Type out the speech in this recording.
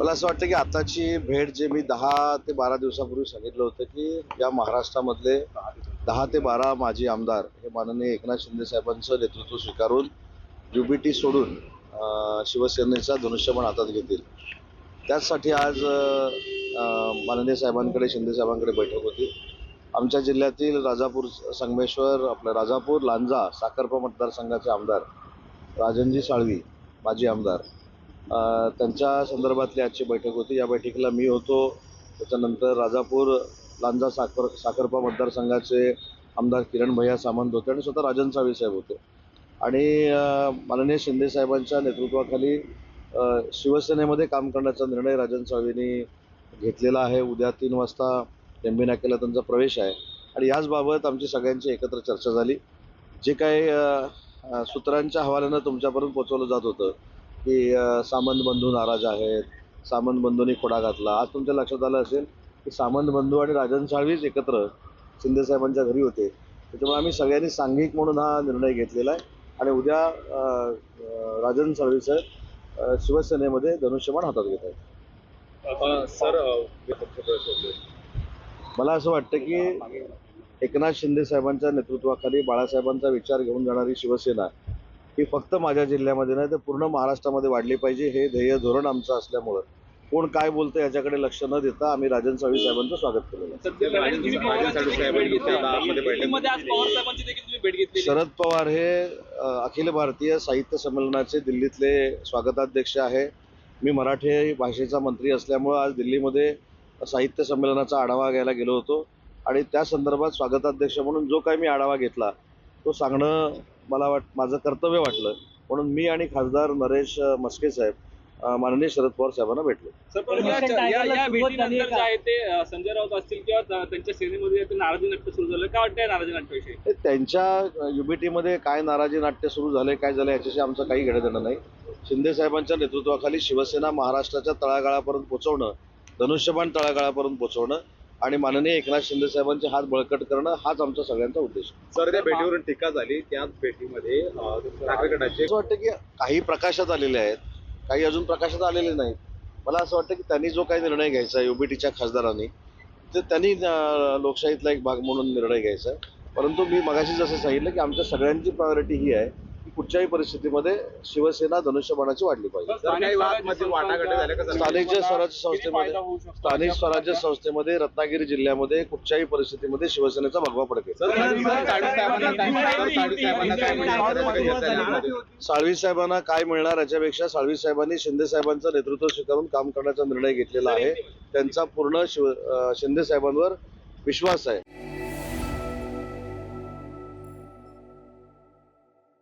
मला असं वाटतं की आताची भेट जे मी 10 ते 12 दिवसापूर्वी सांगितलं होतं की या महाराष्ट्रामधले 10 ते 12 माजी आमदार हे माननीय एकनाथ शिंदे साहेबांचं नेतृत्व स्वीकारून युबीटी सोडून शिवसेनेचा धनुष्यबाण हातात घेतील. त्याचसाठी आज माननीय साहेबांकडे, शिंदे साहेबांकडे बैठक होती. आमच्या जिल्ह्यातील राजापूर, संगमेश्वर, आपलं राजापूर, लांजा, साखरपा मतदारसंघाचे आमदार राजनजी साळवी, माजी आमदार, त्यांच्या संदर्भातली आजची बैठक होती. या बैठकीला मी होतो. त्याच्यानंतर राजापूर, लांजा, साखरपा मतदारसंघाचे आमदार किरण भैया सामंत होते आणि स्वतः राजन साळवी साहेब होते. आणि माननीय शिंदे साहेबांच्या नेतृत्वाखाली शिवसेनेमध्ये काम करण्याचा निर्णय राजन साळवींनी घेतलेला आहे. उद्या 3 वाजता टेंबी नाक्याला त्यांचा प्रवेश आहे आणि याचबाबत आमची सगळ्यांची एकत्र चर्चा झाली. जे काही सूत्रांच्या हवाल्यानं तुमच्यापर्यंत पोहोचवलं जात होतं की सामंत बंधू नाराज आहेत, सामंत बंधूंनी खोडा घातला. आज तुमच्या लक्षात आलं असेल की सामंत बंधू आणि राजन साळवीच एकत्र शिंदेसाहेबांच्या घरी होते. त्याच्यामुळे आम्ही सगळ्यांनी सांघिक म्हणून हा निर्णय घेतलेला आहे आणि उद्या राजन साळवी साहेब शिवसेनेमध्ये धनुष्यबाण हातात घेत आहेत. सर, मला असं वाटतं की एकनाथ शिंदे साहेबांच्या नेतृत्वाखाली बाळासाहेबांचा विचार घेऊन जाणारी शिवसेना ही फक्त माझ्या जिल्ह्यामध्ये नाही तर पूर्ण महाराष्ट्रामध्ये वाढली पाहिजे. हे ध्येय धोरण आमचं असल्यामुळं कोण काय बोलतं याच्याकडे लक्ष न देता आम्ही राजन साळवी साहेबांचं स्वागत केलेलं आहे. शरद पवार हे अखिल भारतीय साहित्य संमेलनाचे दिल्लीतले स्वागताध्यक्ष आहे. मी मराठी भाषेचा मंत्री असल्यामुळं आज दिल्लीमध्ये साहित्य संमेलनाचा आढावा घ्यायला गेलो होतो आणि त्या संदर्भात स्वागताध्यक्ष म्हणून जो काही मी आढावा घेतला तो सांगणं मला माझं कर्तव्य वाटलं. म्हणून मी आणि खासदार नरेश मस्के साहेब माननीय शरद पवार साहेबांना भेटलो. या भेटीनंतर जे आहे ते संजय राऊत असतील किंवा त्यांच्या सेनेमध्ये नाराजी नाट्य सुरू झालं, काय वाटतंय नाराजी नाट्याविषयी? त्यांच्या युबीटीमध्ये काय नाराजी नाट्य सुरू झाले, काय झालं याच्याशी आमचं काही घेणं देणं नाही. शिंदे साहेबांच्या नेतृत्वाखाली शिवसेना महाराष्ट्राच्या तळागाळापर्यंत पोहोचवणं, धनुष्यबाण तळागाळापर्यंत पोहोचवणं आणि माननीय एकनाथ शिंदे साहेबांचे हात बळकट करणं हाच आमचा सगळ्यांचा उद्देश. सर, त्या भेटीवरून टीका झाली. त्याच भेटीमध्ये ठाकरे गटाचे असं वाटतं की काही प्रकाशात आलेले आहेत, काही अजून प्रकाशात आलेले नाहीत. मला असं वाटतं की त्यांनी जो काही निर्णय घ्यायचा आहे युबीटीच्या खासदारांनी ते त्यांनी लोकशाहीतला एक भाग म्हणून निर्णय घ्यायचा आहे. परंतु मी मगाशी जसं सांगितलं की आमच्या सगळ्यांची प्रायोरिटी ही आहे की कुठच्याही परिस्थितीमध्ये शिवसेना धनुष्यबाणाची वाढली पाहिजे. स्थानिक स्वराज्य संस्थेमध्ये रत्नागिरी जिल्ह्यामध्ये कुठच्याही परिस्थितीमध्ये शिवसेनेचा भगवा पडते. साळवी साहेबांना काय मिळणार याच्यापेक्षा साळवी साहेबांनी शिंदे साहेबांचं नेतृत्व स्वीकारून काम करण्याचा निर्णय घेतलेला आहे. त्यांचा पूर्ण शिंदे साहेबांवर विश्वास आहे.